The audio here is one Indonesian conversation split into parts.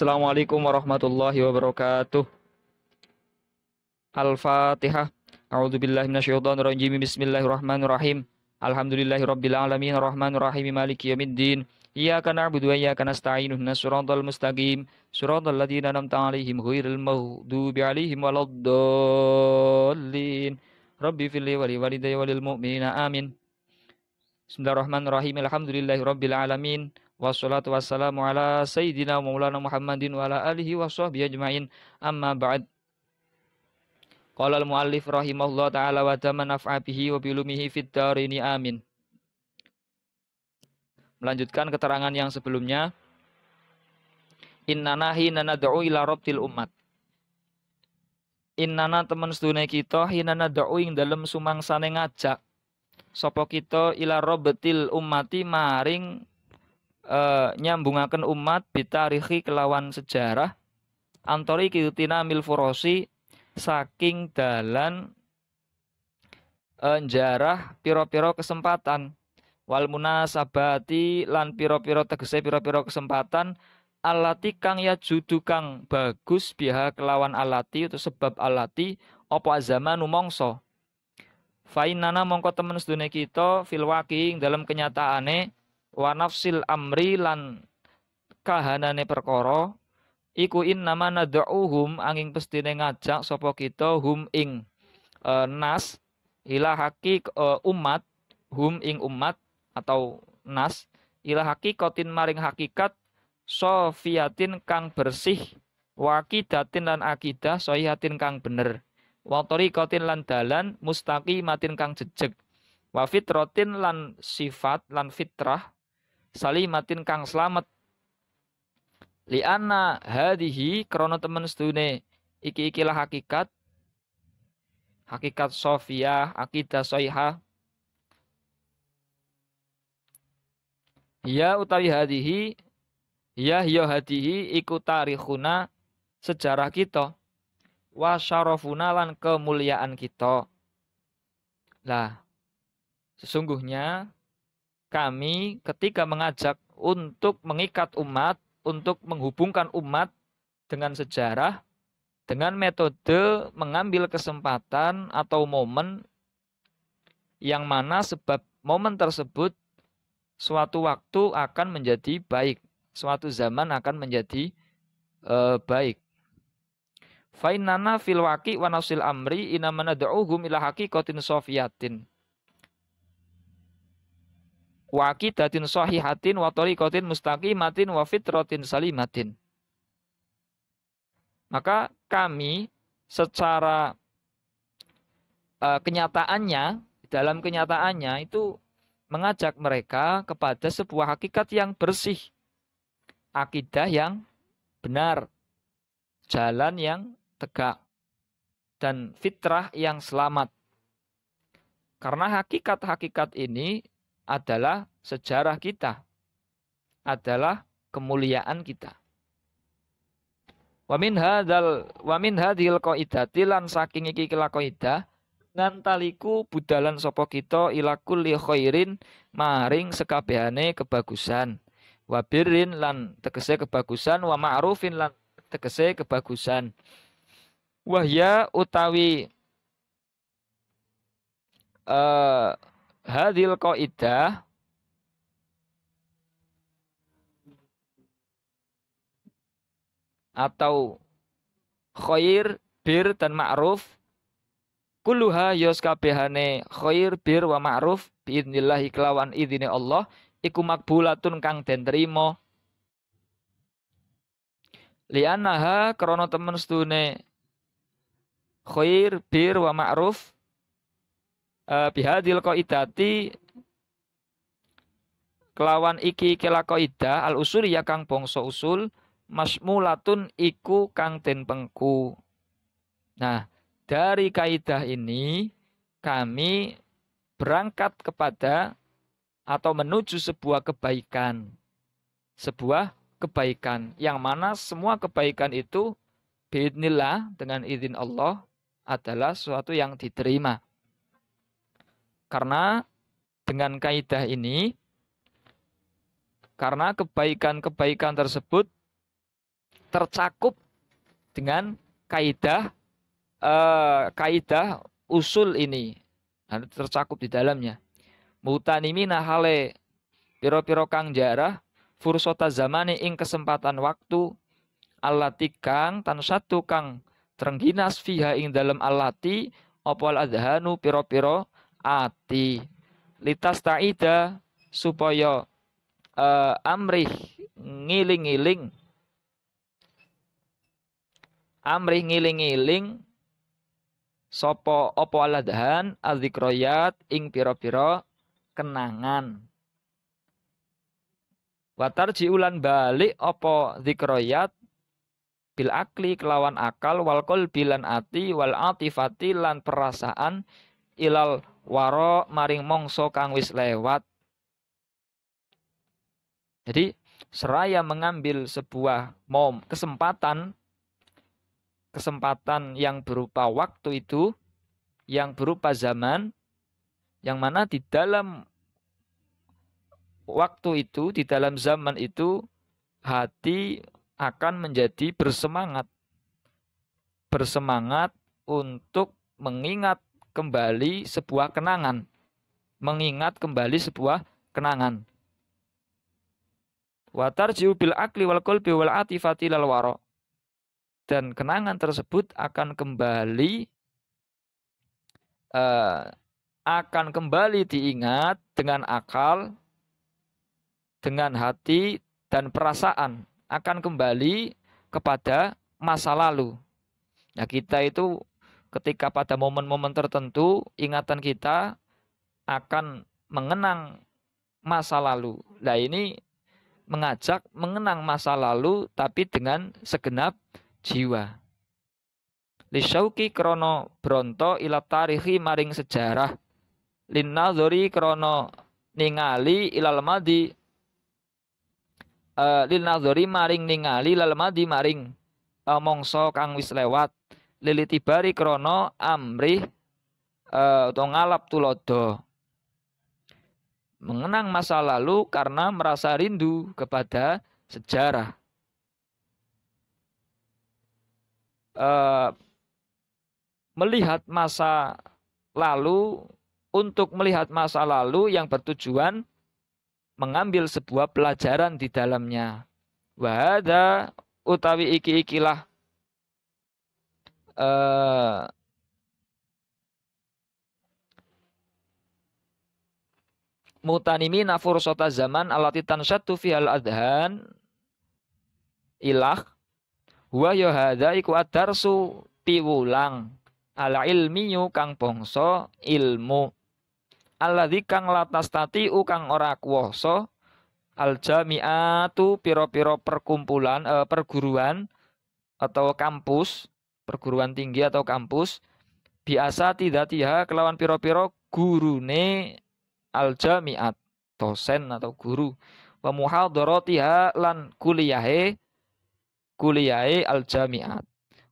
Assalamualaikum warahmatullahi wabarakatuh. Al-Fatihah. A'udzubillahi minasyaitonirrajim. Bismillahirrahmanirrahim. Alhamdulillahirabbil alamin arrahmanir rahim maliki yaumiddin. Iyyaka na'budu wa iyyaka nasta'in ihdinas siratal mustaqim. Siratal ladzina an'amta 'alaihim ghairil maghdubi 'alaihim waladdallin. Rabbi fili wa li walidayya wa lil mu'minina amin. Bismillahirrahmanirrahim. Alhamdulillahirabbil alamin. Wassalatu wassalamu ala sayyidina Maulana Muhammadin wa ala alihi wa sahbihi ajma'in. Amma ba'd. Qala al-muallif rahimahullah ta'ala wa tamma naf'a bihi wa bilumihi fid dharini amin. Melanjutkan keterangan yang sebelumnya. Innana hina nad'u ila rabbil ummat. Innana temen sedune kita hina nad'u ing dalem sumangsane ngajak sapa kita ila rabbil ummati maring nyambungaken umat bitarikhi kelawan sejarah antori kitina mil furosi saking dalan njarah piro-piro kesempatan wal munasabati lan piro-piro tegese piro-piro kesempatan alati kang ya judu kang bagus biha kelawan alati atau sebab alati apa zaman mongso fainana mongko temen sedune kita fil waqi dalam kenyataane wa nafsil amri lan kahanane perkara iku innama nad'uhum angin pestine ngajak sapa kita hum ing nas ila umat hum ing umat atau nas ila hakikatin maring hakikat sofiatin kang bersih waqidatin lan akidah sohihatin kang bener wa tariqatin lan dalan mustaqimatin kang jejeg wa fitratin lan sifat lan fitrah salimatin kang slamet li'anna hadihi krana temen sedune iki-ikilah hakikat sofiyah akidah soihah ya utawi hadihi ya hadihi iku tarikhuna sejarah kita wa syarafuna lan kemuliaan kita lah sesungguhnya kami ketika mengajak untuk mengikat umat, untuk menghubungkan umat dengan sejarah, dengan metode mengambil kesempatan atau momen yang mana sebab momen tersebut suatu waktu akan menjadi baik, suatu zaman akan menjadi baik. Fainana fil waqi wa nafsil amri inama nad'uhum ila haqiqatin sofiyatin. Wa aqidatin sahihatin wa tariqatin mustaqimatin wa fitratin salimatin. Maka kami secara kenyataannya, dalam kenyataannya itu mengajak mereka kepada sebuah hakikat yang bersih, akidah yang benar, jalan yang tegak, dan fitrah yang selamat. Karena hakikat-hakikat ini adalah sejarah kita, adalah kemuliaan kita. Wa min hadhil qaidati lan saking iki kaidah ngantaliku budalan sapa kita ila kulli khairin maring sekabehane kebagusan. Wa birrin lan tegese kebagusan, wa ma'rufin lan tegese kebagusan. Wahya utawi hadhil qaidah atau khair, bir dan ma'ruf kulluha yos kabehane khair, bir wa ma'ruf biidznillah kelawan idine Allah iku makbulatun kang den trima li'annaha krana temen sedune khair, bir wa ma'ruf bihadil qaidati kelawan iki kela qaidah al usul ya kang bangsa usul masmulatun iku kang den pengku. Nah, dari kaidah ini kami berangkat kepada atau menuju sebuah kebaikan. Sebuah kebaikan yang mana semua kebaikan itu biidznillah dengan izin Allah adalah sesuatu yang diterima. Karena dengan kaidah ini, karena kebaikan-kebaikan tersebut tercakup dengan kaidah kaidah usul ini. Nah, tercakup di dalamnya. Mutanimina hale piro-piro kang jarah fursota zamani ing kesempatan waktu allati kang tan satu kang terengginas fiha ing dalam allati opol adhanu piro-piro ati litas taida supaya amrih ngiling-ngiling sopo opo aladhan adzikroyat ing piro-piro kenangan. Watar jiulan balik opo dzikroyat bil akli kelawan akal wal qalbi lan ati wal atifati lan perasaan ilal waro maring mongso kang wis lewat. Jadi seraya mengambil sebuah kesempatan yang berupa waktu itu, yang berupa zaman, yang mana di dalam waktu itu, di dalam zaman itu, hati akan menjadi bersemangat. Bersemangat untuk mengingat kembali sebuah kenangan. Mengingat kembali sebuah kenangan. Wa tarji'u bil akli wal qalbi wal atifati lal wara. Dan kenangan tersebut akan kembali diingat dengan akal, dengan hati dan perasaan, akan kembali kepada masa lalu. Nah, kita itu ketika pada momen-momen tertentu ingatan kita akan mengenang masa lalu. Nah, ini mengajak mengenang masa lalu tapi dengan segenap jiwa. Lisyauki krono bronto ila tarihi maring sejarah. Linnadhori krono ningali ilal madi. Linnadhori maring ningali ilal madi maring mongso kang wis lewat. Lilitibari krono amrih atau ngalap tulodo. Mengenang masa lalu karena merasa rindu kepada sejarah. Melihat masa lalu, untuk melihat masa lalu yang bertujuan mengambil sebuah pelajaran di dalamnya. Wahada utawi iki-ikilah mutanimina fursota zaman alati tansyatu fihal adhan ilah huwa yohada iku adarsu piwulang ala ilmiyu kang bangsa ilmu alladzi kang latas tati kang ora kuwasa al jami'atu piro-piro perkumpulan perguruan atau kampus, perguruan tinggi atau kampus biasa tidatiha kelawan piro-piro gurune al jami'at, dosen atau guru wa muhadharatiha lan kuliyahe al jami'at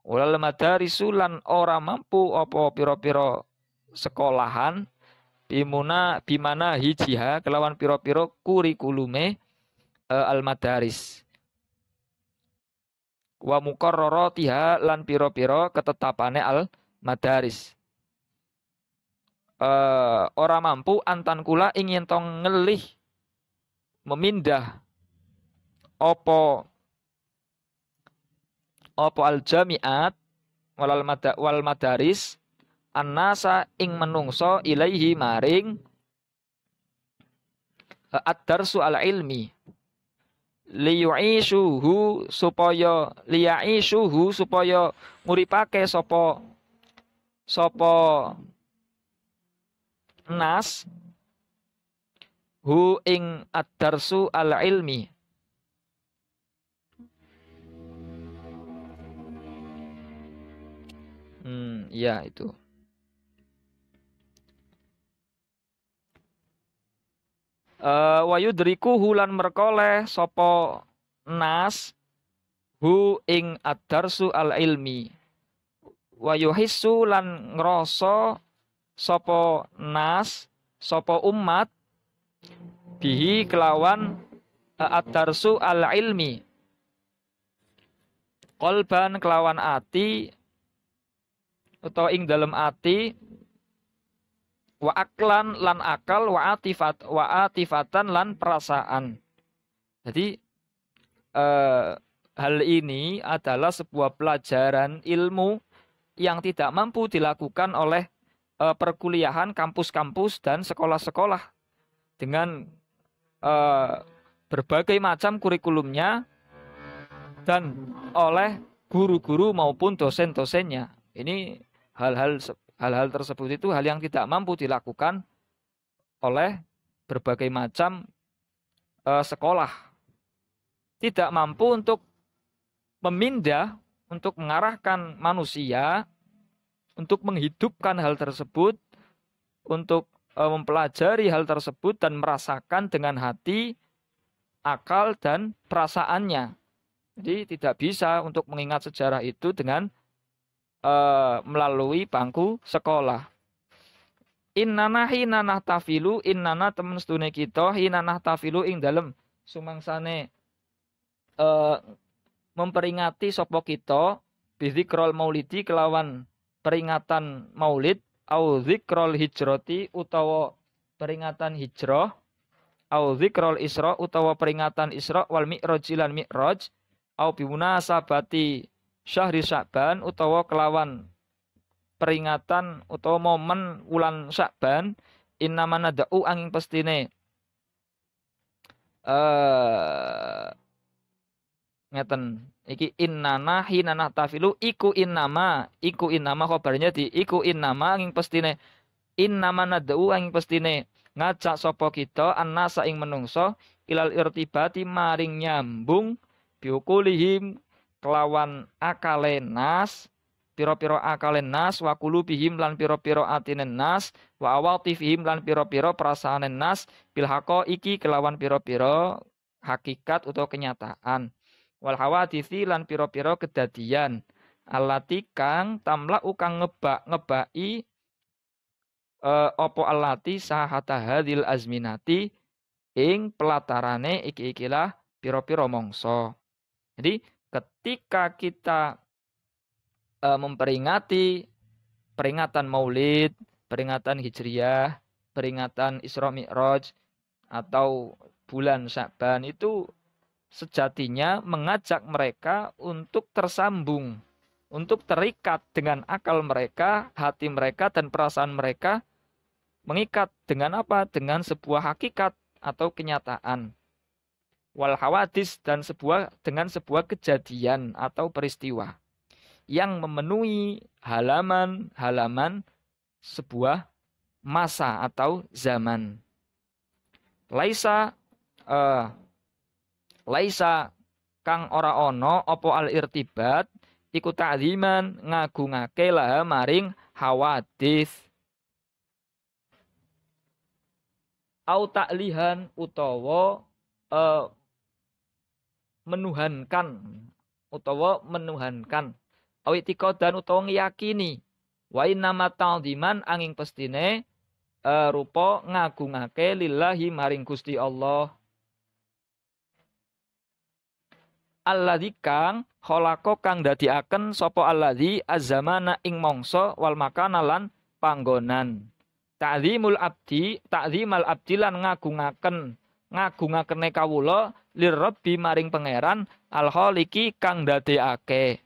walal madarisu lan ora mampu apa piro-piro sekolahan bimana hijiha kelawan piro-piro kurikulume al madaris wa muqarraratiha lan piro-piro ketetapane al madaris. Ora mampu antan kula ingin tong ngelih memindah opo al jamiat wal madaris annasa ing menungso ilaihi maring ad-darsu al ilmi liyu'ishuhu supaya nguripake sapa nas hu ing ad-darsu al ilmi ya itu wa yudriku hulan merkoleh sapa nas hu ing ad-darsu al ilmi wa yuhissu lan ngrasa sapa nas sapa umat bihi kelawan ad-darsu al ilmi Qalban kelawan ati utawa ing dalem ati, wa aklan lan akal, wa atifatan lan perasaan. Jadi hal ini adalah sebuah pelajaran ilmu yang tidak mampu dilakukan oleh perkuliahan, kampus-kampus dan sekolah-sekolah dengan berbagai macam kurikulumnya dan oleh guru-guru maupun dosen-dosennya. Ini hal-hal tersebut itu hal yang tidak mampu dilakukan oleh berbagai macam sekolah. Tidak mampu untuk memindah, untuk mengarahkan manusia, untuk menghidupkan hal tersebut, untuk mempelajari hal tersebut dan merasakan dengan hati, akal, dan perasaannya. Jadi tidak bisa untuk mengingat sejarah itu dengan melalui bangku sekolah. Innana hinanah tafilu, innana temen sedune kita, hinanah tafilu ing dalem sumangsane memperingati sapa kita bidzikrol maulidi kelawan peringatan maulid, au dzikrol hijrati utawa peringatan hijrah, au dzikrol isra utawa peringatan isra wal mi'raj lan mi'raj, au bimunasabati syahri Sya'ban utawa kelawan peringatan utawa momen wulan Sya'ban, innama nada'u angin pestine ngeten iki innana hinana tafilu iku innama khabarnya di iku innama angin pestine innama nada'u angin pestine ngajak sapa kita annasa ing menungso ilal irtibati maring nyambung biukulihim kelawan akale nas, piro-piro akalen nas, wa kulubihim lan piro-piro atinen nas, wa awatifihim lan piro-piro perasaanen nas, bil iki kelawan piro-piro hakikat atau kenyataan. Wal hawadithi lan piro-piro kedadian. Allati kang tamla ukang ngebai opo allati sahata hadil azminati ing pelatarane iki-ikilah piro-piro mongso. Jadi ketika kita memperingati peringatan Maulid, peringatan Hijriyah, peringatan Isra Mi'raj atau bulan Sya'ban itu sejatinya mengajak mereka untuk tersambung, untuk terikat dengan akal mereka, hati mereka dan perasaan mereka, mengikat dengan apa? Dengan sebuah hakikat atau kenyataan. Wal hawadis dan dengan sebuah kejadian atau peristiwa yang memenuhi halaman-halaman sebuah masa atau zaman. Laisa kang ora ono opo al irtibat iku ta'ziman ngagungake laha maring hawadis au ta'lihan utawa menuhankan awitikodan utawa ngiyakini wa innama ta'ziman angin pestine rupa ngagungake lillahi maring Gusti Allah alladzi kang khalaqa kang dadiaken sapa alladzi az-zamana ing mangsa wal makana lan panggonan ta'zimal abdi lan ngagungakene kawula lirabbi maring pangeran al-khaliqi kang dadekake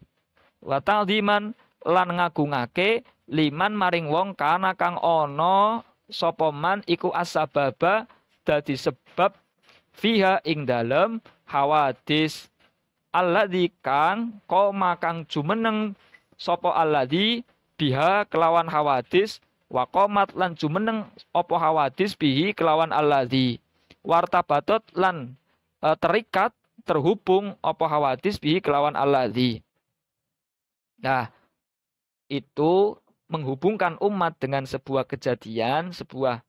wa ta'ziman lan ngagungake liman maring wong kana kang ana sapa man iku asbaba dadi sebab fiha ing dalem hawadis alladzi kang koma kang jumeneng sapa alladzi biha kelawan hawadis wa qomat lan jumeneng apa hawadis bihi kelawan alladzi wartabatot lan terikat terhubung apa hawadis bihi kelawan alladzi. Nah, itu menghubungkan umat dengan sebuah kejadian, sebuah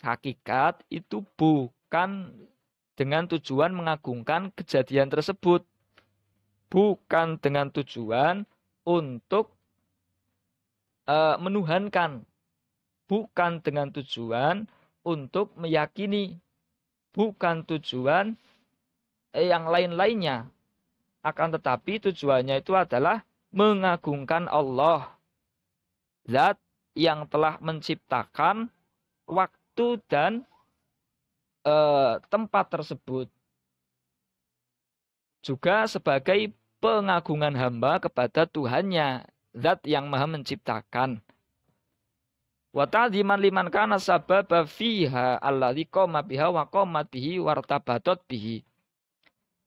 hakikat itu bukan dengan tujuan mengagungkan kejadian tersebut. Bukan dengan tujuan untuk menuhankan. Bukan dengan tujuan untuk meyakini. Bukan tujuan yang lain-lainnya. Akan tetapi tujuannya itu adalah mengagungkan Allah, zat yang telah menciptakan waktu dan tempat tersebut. Juga sebagai pengagungan hamba kepada Tuhannya, zat yang maha menciptakan. Wa ta'dziman liman kana sababa fiha alladzi qama biha wa qamat bihi wartabatat bihi.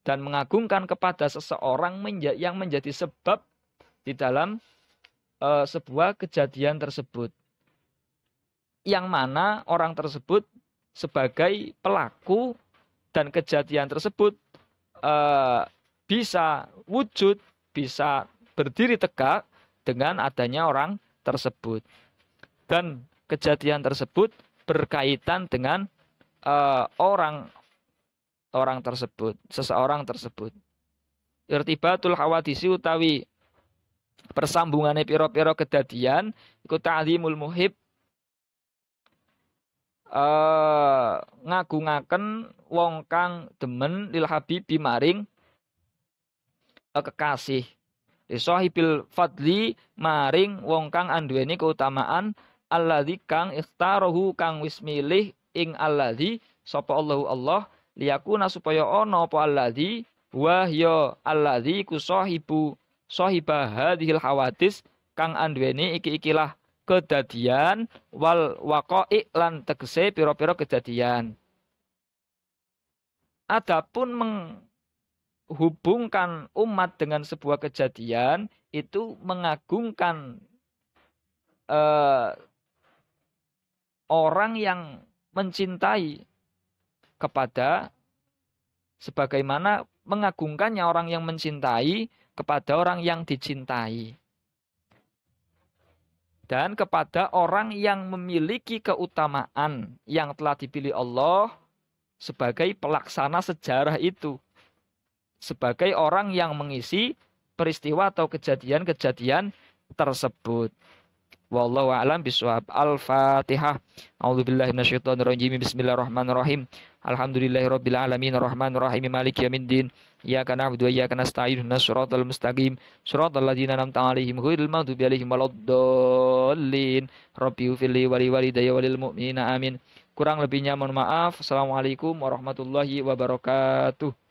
Dan mengagungkan kepada seseorang yang menjadi sebab di dalam sebuah kejadian tersebut. Yang mana orang tersebut sebagai pelaku dan kejadian tersebut bisa wujud, bisa berdiri tegak dengan adanya orang tersebut. Dan kejadian tersebut berkaitan dengan orang tersebut, seseorang tersebut. Irtibatul hawadisi utawi persambungane piro-piro kedadian iku ta'zimul muhib, ngagungaken wong kang demen lil habibi maring kekasih, li sahibil fadli maring wong kang anduweni keutamaan, alladzi kang ikhtarahu kang wis milih ing alladzi sapa Allahu Allah, liyakuna supaya ana apa alladzi wa ya alladzi ku sahibah hadhil hawadis kang anduweni iki-ikilah kedadian wal waqa'i lan tegese pira-pira kedadian. Adapun menghubungkan umat dengan sebuah kejadian itu mengagungkan orang yang mencintai kepada, sebagaimana mengagungkannya orang yang mencintai kepada orang yang dicintai. Dan kepada orang yang memiliki keutamaan yang telah dipilih Allah sebagai pelaksana sejarah itu. Sebagai orang yang mengisi peristiwa atau kejadian-kejadian tersebut. Wallahu a'lam bishawab. Al-Fatihah. A'udzubillahi minasyaitonirrajim. Bismillahirrahmanirrahim. Alhamdulillahirabbil alamin arrahmanir rahim maliki yaumiddin. Iyyaka na'budu wa iyyaka nasta'in ihdinas siratal mustaqim. Siratal ladzina an'amta 'alaihim ghairil maghdubi 'alaihim waladdallin. Rabbi ighfirli wa li walidayya wa lil mu'minina amin. Kurang lebihnya mohon maaf. Assalamualaikum warahmatullahi wabarakatuh.